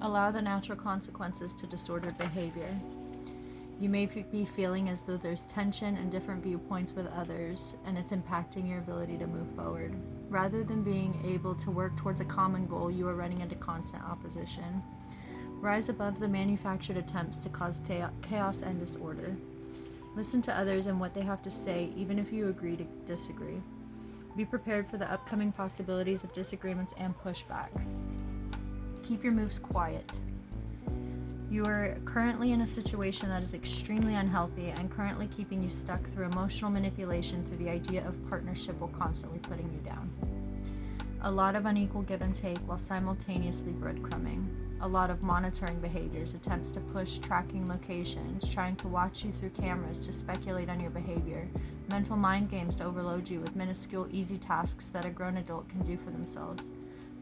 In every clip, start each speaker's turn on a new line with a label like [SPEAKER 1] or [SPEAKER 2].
[SPEAKER 1] Allow the natural consequences to disordered behavior. You may be feeling as though there's tension and different viewpoints with others, and it's impacting your ability to move forward. Rather than being able to work towards a common goal, you are running into constant opposition. Rise above the manufactured attempts to cause chaos and disorder. Listen to others and what they have to say, even if you agree to disagree. Be prepared for the upcoming possibilities of disagreements and pushback. Keep your moves quiet. You are currently in a situation that is extremely unhealthy and currently keeping you stuck through emotional manipulation through the idea of partnership while constantly putting you down. A lot of unequal give and take while simultaneously breadcrumbing. A lot of monitoring behaviors, attempts to push tracking locations, trying to watch you through cameras to speculate on your behavior, mental mind games to overload you with minuscule, easy tasks that a grown adult can do for themselves.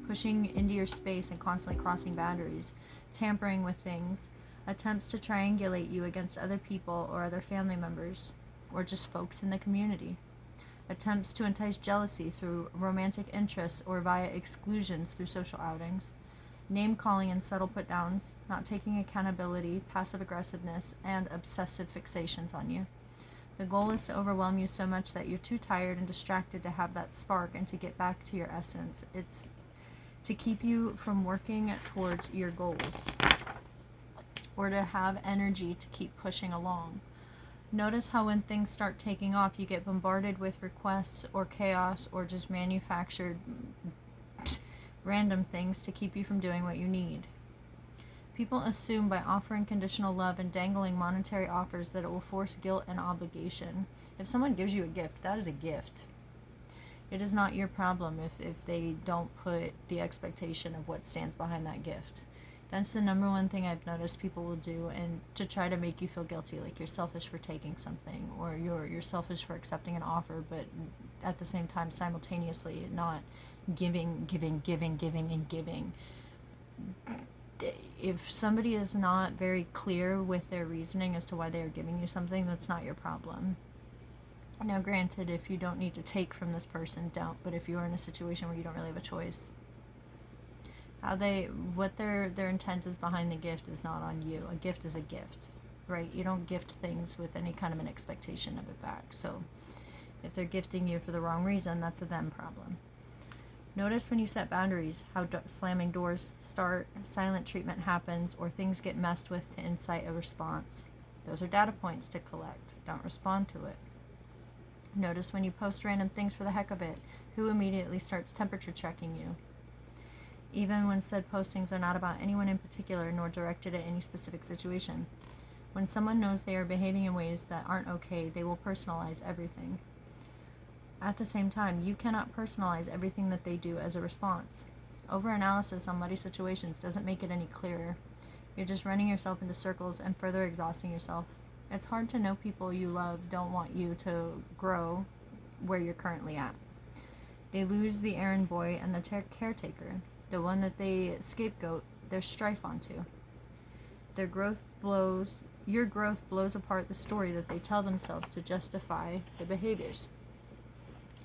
[SPEAKER 1] Pushing into your space and constantly crossing boundaries, tampering with things, attempts to triangulate you against other people or other family members, or just folks in the community. Attempts to entice jealousy through romantic interests or via exclusions through social outings. Name calling and subtle put downs, not taking accountability, passive aggressiveness, and obsessive fixations on you. The goal is to overwhelm you so much that you're too tired and distracted to have that spark and to get back to your essence. It's to keep you from working towards your goals or to have energy to keep pushing along. Notice how when things start taking off, you get bombarded with requests or chaos or just manufactured random things to keep you from doing what you need. People assume by offering conditional love and dangling monetary offers that it will force guilt and obligation. If someone gives you a gift, that is a gift. It is not your problem if they don't put the expectation of what stands behind that gift. That's the number one thing I've noticed people will do, and to try to make you feel guilty, like you're selfish for taking something, or you're selfish for accepting an offer, but at the same time simultaneously not giving, and giving. If somebody is not very clear with their reasoning as to why they are giving you something, that's not your problem. Now, granted, if you don't need to take from this person, don't. But if you are in a situation where you don't really have a choice, what their intent is behind the gift is not on you. A gift is a gift, right? You don't gift things with any kind of an expectation of it back. So, if they're gifting you for the wrong reason, that's a them problem. Notice when you set boundaries how slamming doors start, silent treatment happens, or things get messed with to incite a response. Those are data points to collect. Don't respond to it. Notice when you post random things for the heck of it, who immediately starts temperature checking you. Even when said postings are not about anyone in particular nor directed at any specific situation. When someone knows they are behaving in ways that aren't okay, they will personalize everything. At the same time, you cannot personalize everything that they do as a response. Overanalysis on muddy situations doesn't make it any clearer. You're just running yourself into circles and further exhausting yourself. It's hard to know people you love don't want you to grow where you're currently at. They lose the errand boy and the caretaker, the one that they scapegoat their strife onto. Your growth blows apart the story that they tell themselves to justify the behaviors.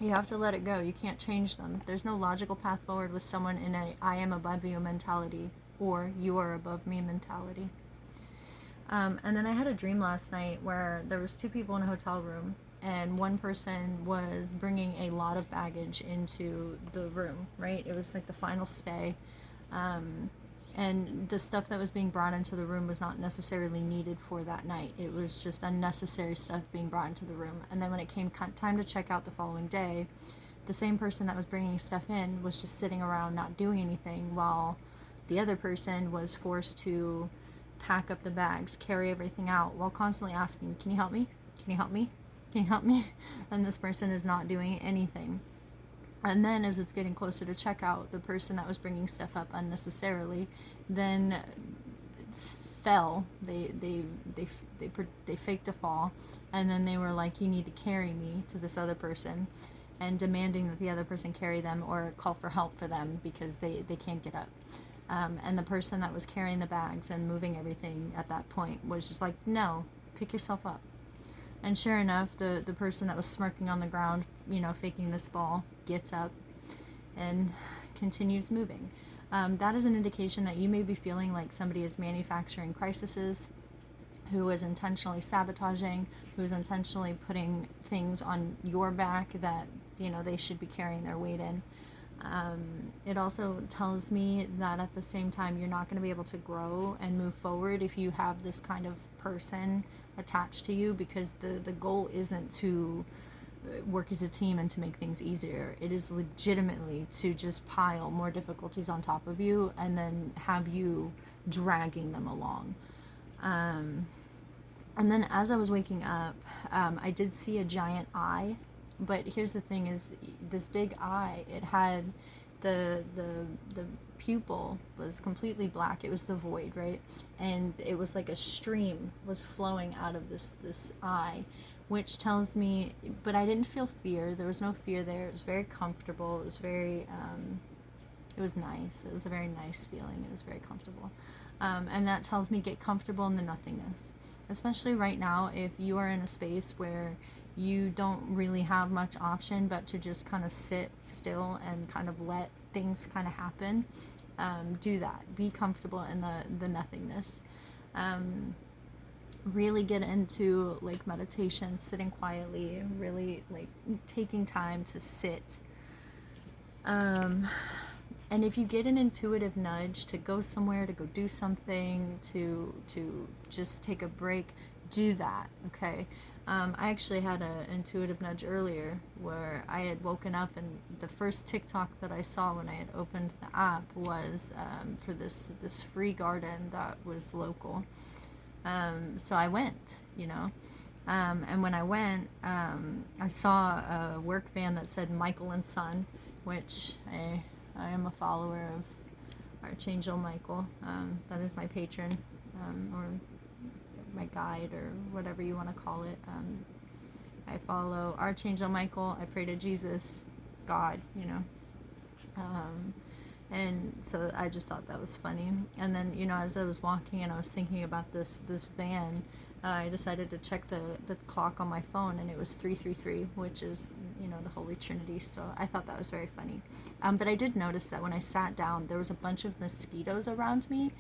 [SPEAKER 1] You have to let it go. You can't change them. There's no logical path forward with someone in a I am above you mentality or you are above me mentality. And then I had a dream last night where there was two people in a hotel room, and one person was bringing a lot of baggage into the room, right? It was like the final stay. And the stuff that was being brought into the room was not necessarily needed for that night. It was just unnecessary stuff being brought into the room. And then when it came time to check out the following day, the same person that was bringing stuff in was just sitting around not doing anything, while the other person was forced to pack up the bags, carry everything out, while constantly asking, can you help me? Can you help me? Can you help me? And this person is not doing anything. And then as it's getting closer to checkout, the person that was bringing stuff up unnecessarily then fell. They faked a fall, and then they were like, you need to carry me, to this other person, and demanding that the other person carry them or call for help for them because they can't get up. And the person that was carrying the bags and moving everything at that point was just like, no, pick yourself up. And sure enough, the person that was smirking on the ground, faking this fall, gets up and continues moving. that is an indication that you may be feeling like somebody is manufacturing crises, who is intentionally sabotaging, who is intentionally putting things on your back that, you know, they should be carrying their weight in. It also tells me that at the same time, you're not going to be able to grow and move forward if you have this kind of person attached to you, because the goal isn't to work as a team and to make things easier. It is legitimately to just pile more difficulties on top of you and then have you dragging them along. And then as I was waking up, I did see a giant eye. But here's the thing: is this big eye? It had the pupil was completely black. It was the void, right? And it was like a stream was flowing out of this eye, which tells me. But I didn't feel fear. There was no fear there. It was very comfortable. It was very. It was nice. It was a very nice feeling. It was very comfortable, and that tells me get comfortable in the nothingness. Especially right now, if you are in a space where you don't really have much option but to just kind of sit still and kind of let things kind of happen, do that. Be comfortable in the nothingness. Really get into like meditation, sitting quietly, really like taking time to sit. And if you get an intuitive nudge to go somewhere, to go do something, to just take a break, do that, okay? I actually had an intuitive nudge earlier where I had woken up, and the first TikTok that I saw when I had opened the app was for this free garden that was local. So I went, you know. And when I went, I saw a work van that said Michael and Son, which I am a follower of Archangel Michael. That is my patron, or my guide, or whatever you want to call it. I follow Archangel Michael. I pray to Jesus, God, you know. And so I just thought that was funny. And then, you know, as I was walking and I was thinking about this van, I decided to check the clock on my phone, and it was 333, which is, you know, the Holy Trinity. So I thought that was very funny. But I did notice that when I sat down, there was a bunch of mosquitoes around me,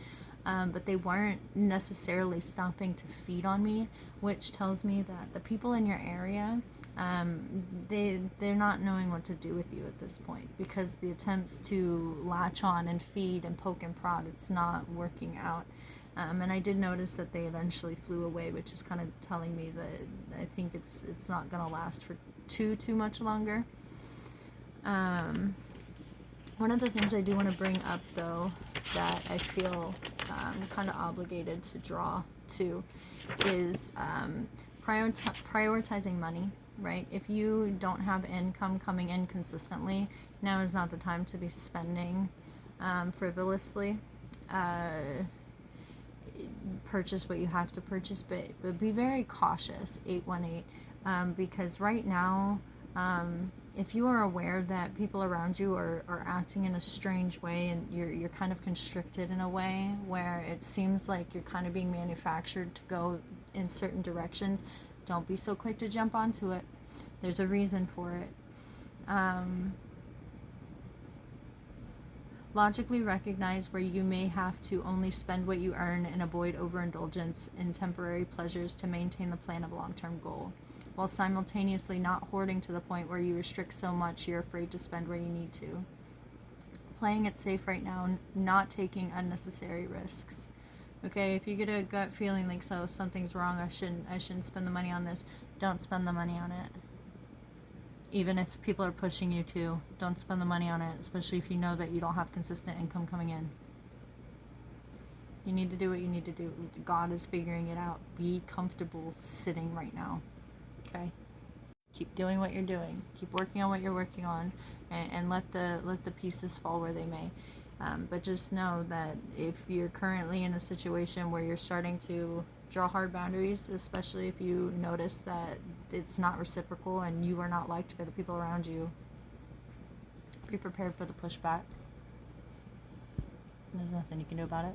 [SPEAKER 1] but they weren't necessarily stopping to feed on me, which tells me that the people in your area, they're not knowing what to do with you at this point, because the attempts to latch on and feed and poke and prod, it's not working out. And I did notice that they eventually flew away, which is kind of telling me that I think it's not going to last for too much longer. One of the things I do want to bring up, though, that I feel kind of obligated to draw to is prioritizing money, right? If you don't have income coming in consistently, now is not the time to be spending frivolously. Purchase what you have to purchase, but be very cautious, 818, because right now, if you are aware that people around you are acting in a strange way, and you're kind of constricted in a way where it seems like you're kind of being manufactured to go in certain directions, don't be so quick to jump onto it. There's a reason for it. Logically recognize where you may have to only spend what you earn and avoid overindulgence in temporary pleasures to maintain the plan of a long-term goal, while simultaneously not hoarding to the point where you restrict so much you're afraid to spend where you need to. Playing it safe right now, not taking unnecessary risks. Okay, if you get a gut feeling like something's wrong, I shouldn't spend the money on this, don't spend the money on it. Even if people are pushing you to, don't spend the money on it, especially if you know that you don't have consistent income coming in. You need to do what you need to do. God is figuring it out. Be comfortable sitting right now. Okay? Keep doing what you're doing. Keep working on what you're working on, and let the pieces fall where they may. But just know that if you're currently in a situation where you're starting to draw hard boundaries, especially if you notice that it's not reciprocal and you are not liked by the people around you, be prepared for the pushback. There's nothing you can do about it.